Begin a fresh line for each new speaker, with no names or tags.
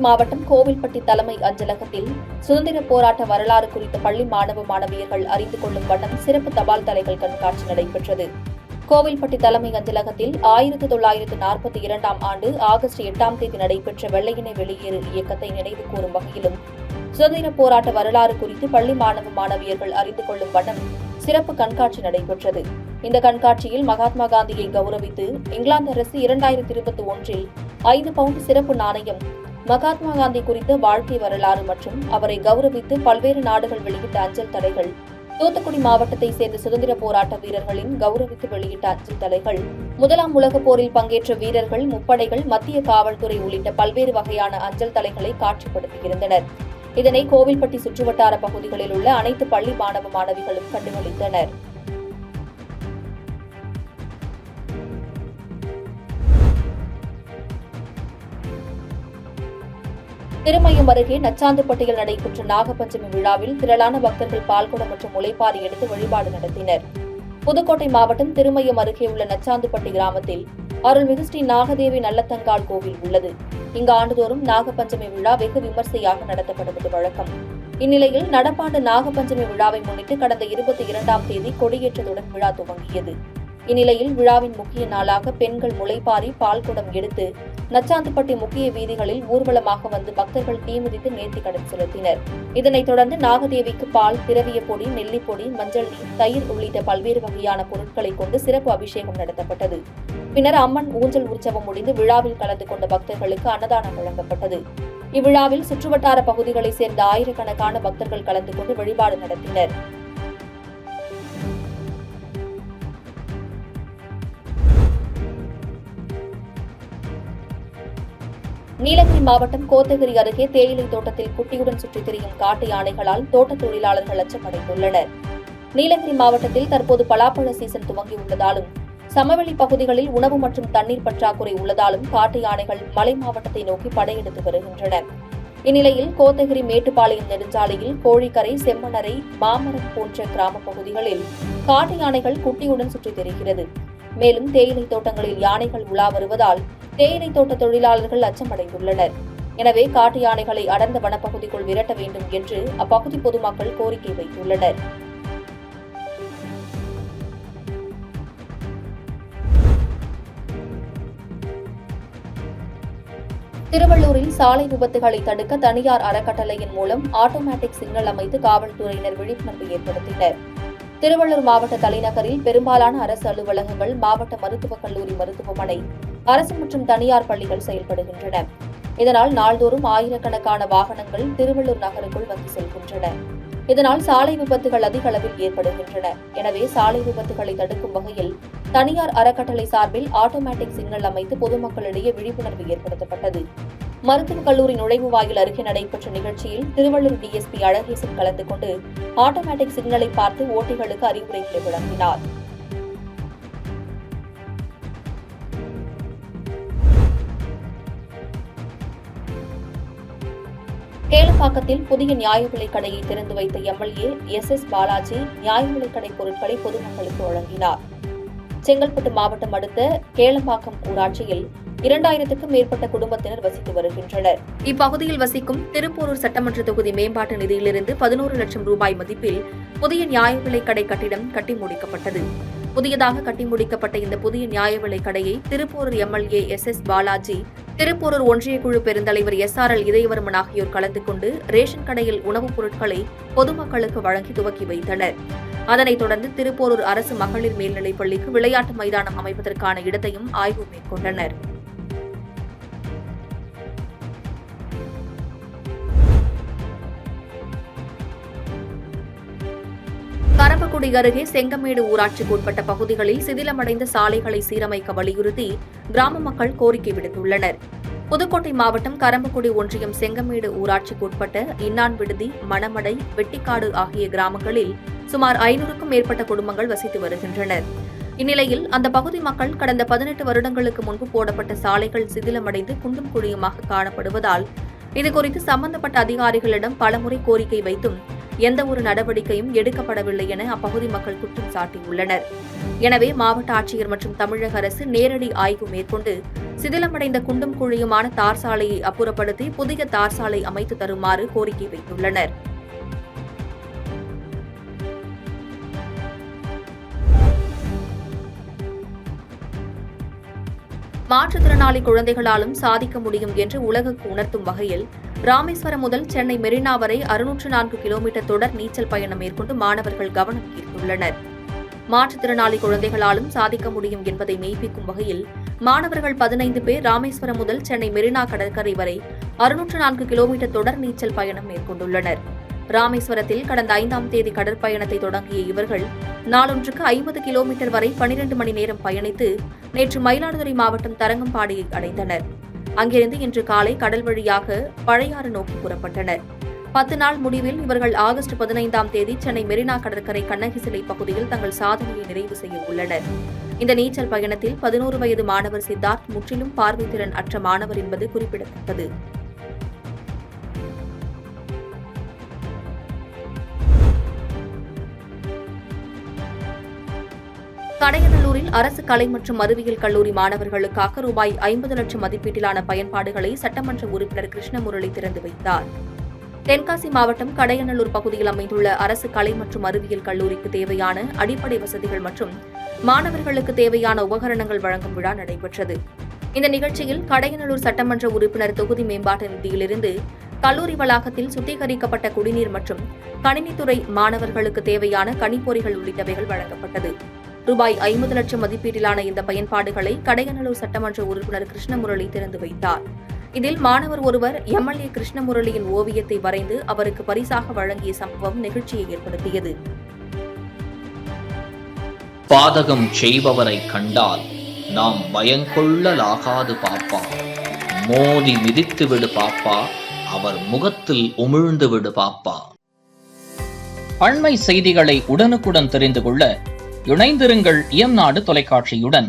மாவட்டம் கோவில்பட்டி தலைமை அஞ்சலகத்தில் சுதந்திர போராட்ட வரலாறு குறித்த பள்ளி மாணவ மாணவியர்கள் அறிந்து கொள்ளும் வண்ணம் சிறப்பு தபால் தலைகள் கண்காட்சி நடைபெற்றது. கோவில்பட்டி தலைமை அஞ்சலகத்தில் 1942ஆம் ஆண்டு ஆகஸ்ட் 8ஆம் தேதி நடைபெற்ற வெள்ளையனே வெளியேறு இயக்கத்தை நினைவு கூறும் வகையிலும் சுதந்திர போராட்ட வரலாறு குறித்து பள்ளி மாணவ மாணவியர்கள் அறிந்து கொள்ளும் வண்ணம் சிறப்பு கண்காட்சி நடைபெற்றது. இந்த கண்காட்சியில் மகாத்மா காந்தியை கௌரவித்து இங்கிலாந்து அரசு 2021இல் 5 பவுண்ட் சிறப்பு நாணயம், மகாத்மா காந்தி குறித்த வாழ்க்கை வரலாறு மற்றும் அவரை கௌரவித்து பல்வேறு நாடுகள் வெளியிட்ட அஞ்சல் தலைகள், தூத்துக்குடி மாவட்டத்தை சேர்ந்த சுதந்திர போராட்ட வீரர்களின் கௌரவித்து வெளியிட்ட அஞ்சல் தலைகள், முதலாம் உலகப் போரில் பங்கேற்ற வீரர்கள், முப்படைகள், மத்திய காவல்துறை உள்ளிட்ட பல்வேறு வகையான அஞ்சல் தலைகளை காட்சிப்படுத்தியிருந்தனர். இதனை கோவில்பட்டி சுற்றுவட்டார பகுதிகளில் உள்ள அனைத்து பள்ளி மாணவ மாணவிகளும் கண்டுகளித்தனர். திருமயம் அருகே நச்சாந்துப்பட்டியில் நடைபெற்ற நாகபஞ்சமி விழாவில் திரளான பக்தர்கள் பால்குடம் மற்றும் முளைப்பாரி எடுத்து வழிபாடு நடத்தினர். புதுக்கோட்டை மாவட்டம் திருமயம் அருகே உள்ள நச்சாந்துப்பட்டி கிராமத்தில் அருள்மிகு ஸ்ரீ நாகதேவி நல்லத்தங்காள் கோவில் உள்ளது. இங்கு ஆண்டுதோறும் நாகபஞ்சமி விழா வெகு விமர்சையாக நடத்தப்படுவது வழக்கம். இந்நிலையில் நடப்பாண்டு நாகபஞ்சமி விழாவை முன்னிட்டு கடந்த 22ஆம் தேதி கொடியேற்றத்துடன் விழா துவங்கியது. இந்நிலையில் விழாவின் முக்கிய நாளாக பெண்கள் முளைப்பாரி, பால்குடம் எடுத்து நச்சாந்துப்பட்டி முக்கிய வீதிகளில் ஊர்வலமாக வந்து பக்தர்கள் தீமிதித்து நேர்த்திக்கடன் செலுத்தினர். இதனைத் தொடர்ந்து நாகதேவிக்கு பால், திரவிய பொடி, நெல்லிப்பொடி, மஞ்சள் நீர், தயிர் உள்ளிட்ட பல்வேறு வகையான பொருட்களை கொண்டு சிறப்பு அபிஷேகம் நடத்தப்பட்டது. பின்னர் அம்மன் ஊஞ்சல் உற்சவம் முடிந்து விழாவில் கலந்து கொண்ட பக்தர்களுக்கு அன்னதானம் வழங்கப்பட்டது. இவ்விழாவில் சுற்றுவட்டார பகுதிகளைச் சேர்ந்த ஆயிரக்கணக்கான பக்தர்கள் கலந்து கொண்டு வழிபாடு நடத்தினர். நீலகிரி மாவட்டம் கோத்தகிரி அருகே தேயிலை தோட்டத்தில் குட்டியுடன் சுற்றித் திரியும் காட்டு யானைகளால் தோட்ட தொழிலாளர்கள் அச்சமடைந்துள்ளனர். நீலகிரி மாவட்டத்தில் தற்போது பலாப்பழ சீசன் துவங்கியுள்ளதாலும் சமவெளி பகுதிகளில் உணவு மற்றும் தண்ணீர் பற்றாக்குறை உள்ளதாலும் காட்டு யானைகள் மலை மாவட்டத்தை நோக்கி படையெடுத்து வருகின்றன. இந்நிலையில் கோத்தகிரி மேட்டுப்பாளையம் நெடுஞ்சாலையில் கோழிக்கரை, செம்மணரை, மாமரம் போன்ற கிராம பகுதிகளில் காட்டு யானைகள் குட்டியுடன் சுற்றித் திரிகிறது. மேலும் தேயிலை தோட்டங்களில் யானைகள் உலா வருவதால் தேயிலை தோட்ட தொழிலாளர்கள் அச்சமடைந்துள்ளனர். எனவே காட்டு யானைகளை அடர்ந்த வனப்பகுதிக்குள் விரட்ட வேண்டும் என்று அப்பகுதி பொதுமக்கள் கோரிக்கை வைத்துள்ளனர். திருவள்ளூரில் சாலை விபத்துகளை தடுக்க தனியார் அறக்கட்டளையின் மூலம் ஆட்டோமேட்டிக் சிக்னல் அமைத்து காவல்துறையினர் விழிப்புணர்வு ஏற்படுத்தினர். திருவள்ளூர் மாவட்ட தலைநகரில் பெரும்பாலான அரசு அலுவலகங்கள், மாவட்ட மருத்துவக் கல்லூரி, மருத்துவமனை, அரசு மற்றும் தனியார் பள்ளிகள் செயல்படுகின்றன. இதனால் நாள்தோறும் ஆயிரக்கணக்கான வாகனங்கள் திருவள்ளூர் நகருக்குள் வந்து செல்கின்றன. இதனால் சாலை விபத்துகள் அதிக அளவில் ஏற்படுகின்றன. எனவே சாலை விபத்துகளை தடுக்கும் வகையில் தனியார் அறக்கட்டளை சார்பில் ஆட்டோமேட்டிக் சிக்னல் அமைத்து பொதுமக்களிடையே விழிப்புணர்வு ஏற்படுத்தப்பட்டது. மருத்துவக் கல்லூரி நுழைவு வாயில் அருகே நடைபெற்ற நிகழ்ச்சியில் திருவள்ளூர் டிஎஸ்பி அழகேசன் கலந்து கொண்டு ஆட்டோமேட்டிக் சிக்னலை பார்த்து ஓட்டிகளுக்கு அறிவுரைகளை வழங்கினார். கேளம்பாக்கத்தில் புதிய நியாய விலைக் கடையை திறந்து வைத்த எம்எல்ஏ எஸ். பாலாஜி நியாய விலைக் கடை பொருட்களை பொதுமக்களுக்கு வழங்கினார். செங்கல்பட்டு மாவட்டம் அடுத்த கேளம்பாக்கம் ஊராட்சியில் 2000க்கும் மேற்பட்ட குடும்பத்தினர் வசித்து வருகின்றனர். இப்பகுதியில் வசிக்கும் திருப்போரூர் சட்டமன்ற தொகுதி மேம்பாட்டு நிதியிலிருந்து 11 லட்சம் ரூபாய் மதிப்பில் புதிய நியாய விலைக் கடை கட்டிடம் கட்டி முடிக்கப்பட்டது. புதியதாக கட்டி முடிக்கப்பட்ட இந்த புதிய நியாய விலைக் கடையை திருப்போரூர் எம்எல்ஏ எஸ். பாலாஜி, திருப்போரூர் ஒன்றிய குழு பெருந்தலைவர் SRL இதயவர்மன் ஆகியோர் கலந்து கொண்டு ரேஷன் கடையில் உணவுப் பொருட்களை பொதுமக்களுக்கு வழங்கி துவக்கி வைத்தனர். அதனைத் தொடர்ந்து திருப்போரூர் அரசு மகளிர் மேல்நிலைப் பள்ளிக்கு விளையாட்டு மைதானம் அமைப்பதற்கான இடத்தையும் ஆய்வு மேற்கொண்டனர். கரம்பக்குடி அருகே செங்கமேடு ஊராட்சிக்கு உட்பட்ட பகுதிகளில் சிதிலமடைந்த சாலைகளை சீரமைக்க வலியுறுத்தி கிராம மக்கள் கோரிக்கை விடுத்துள்ளனர். புதுக்கோட்டை மாவட்டம் கரம்பக்குடி ஒன்றியம் செங்கமேடு ஊராட்சிக்கு உட்பட்ட இன்னான் விடுதி, மணமடை, வெட்டிக்காடு ஆகிய கிராமங்களில் சுமார் 500க்கும் மேற்பட்ட குடும்பங்கள் வசித்து வருகின்றனர். இந்நிலையில் அந்த பகுதி மக்கள் கடந்த 18 வருடங்களுக்கு முன்பு போடப்பட்ட சாலைகள் சிதிலமடைந்து குண்டும் குழியுமாக காணப்படுவதால் இதுகுறித்து சம்பந்தப்பட்ட அதிகாரிகளிடம் பலமுறை கோரிக்கை வைத்தும் எந்தவொரு நடவடிக்கையும் எடுக்கப்படவில்லை என அப்பகுதி மக்கள் குற்றம் சாட்டியுள்ளனர். எனவே மாவட்ட ஆட்சியர் மற்றும் தமிழக அரசு நேரடி ஆய்வு மேற்கொண்டு சிதிலமடைந்த குண்டும் குழியுமான தார் சாலையை அப்புறப்படுத்தி புதிய தார் சாலை அமைத்து தருமாறு கோரிக்கை வைத்துள்ளனர். மாற்றுத்திறனாளி குழந்தைகளாலும் சாதிக்க முடியும் என்று உலகுக்கு உணர்த்தும் வகையில் ராமேஸ்வரம் முதல் சென்னை மெரினா வரை 604 கிலோமீட்டர் தொடர் நீச்சல் பயணம் மேற்கொண்டு மாணவர்கள் கவனம் ஈர்த்துள்ளனர். மாற்றுத்திறனாளி குழந்தைகளாலும் சாதிக்க முடியும் என்பதை மெய்ப்பிக்கும் வகையில் மாணவர்கள் 15 பேர் ராமேஸ்வரம் முதல் சென்னை மெரினா கடற்கரை வரை 604 கிலோமீட்டர் தொடர் நீச்சல் பயணம் மேற்கொண்டுள்ளனர். ராமேஸ்வரத்தில் கடந்த 5ஆம் தேதி கடற்பயணத்தை தொடங்கிய இவர்கள் நாளொன்றுக்கு 50 கிலோமீட்டர் வரை 12 மணி நேரம் பயணித்து நேற்று மயிலாடுதுறை மாவட்டம் தரங்கம்பாடியை அடைந்தனர். அங்கிருந்து இன்று காலை கடல் வழியாக பழையாறு நோக்கி புறப்பட்டனர். 10 நாள் முடிவில் இவர்கள் ஆகஸ்ட் 15ஆம் தேதி சென்னை மெரினா கடற்கரை கண்ணகி சிலை பகுதியில் தங்கள் சாதனையை நிறைவு செய்ய உள்ளனர். இந்த நீச்சல் பயணத்தில் 11 வயது மாணவர் சித்தார்த் முற்றிலும் பார்வைத்திறன் அற்ற மாணவர் என்பது குறிப்பிடத்தக்கது. கடையநல்லூரில் அரசு கலை மற்றும் அறிவியல் கல்லூரி மாணவர்களுக்காக ரூபாய் 50 லட்சம் மதிப்பீட்டிலான பயன்பாடுகளை சட்டமன்ற உறுப்பினர் கிருஷ்ணமுரளி திறந்து வைத்தார். தென்காசி மாவட்டம் கடையநல்லூர் பகுதியில் அமைந்துள்ள அரசு கலை மற்றும் அறிவியல் கல்லூரிக்கு தேவையான அடிப்படை வசதிகள் மற்றும் மாணவர்களுக்கு தேவையான உபகரணங்கள் வழங்கும் விழா நடைபெற்றது. இந்த நிகழ்ச்சியில் கடையநல்லூர் சட்டமன்ற உறுப்பினர் தொகுதி மேம்பாட்டு நிதியிலிருந்து கல்லூரி வளாகத்தில் சுத்திகரிக்கப்பட்ட குடிநீர் மற்றும் கணினித்துறை மாணவர்களுக்கு தேவையான கணிப்பொறிகள் உள்ளிட்டவைகள் வழங்கப்பட்டது. ரூபாய் 50 லட்சம் மதிப்பீட்டிலான இந்த பயன்பாடுகளை கடையநல்லூர் சட்டமன்ற உறுப்பினர் கிருஷ்ணமுரளி திறந்து வைத்தார். இதில் மாணவர் ஒருவர் எம்எல்ஏ கிருஷ்ணமுரளியின் ஓவியத்தை வரைந்து அவருக்கு பரிசாக வழங்கிய சம்பவம் நிகழ்ச்சியை ஏற்படுத்தியது.
பாதகம் செய்பவரை கண்டால் நாம் பயங்கொள்ளலாகாது பாப்பா, மோதி மிதித்து விடு பாப்பா, அவர் முகத்தில் உமிழ்ந்து விடு பாப்பா. அண்மை செய்திகளை உடனுக்குடன் தெரிந்து கொள்ள இணைந்திருங்கள் இயம்நாடு தொலைக்காட்சியுடன்.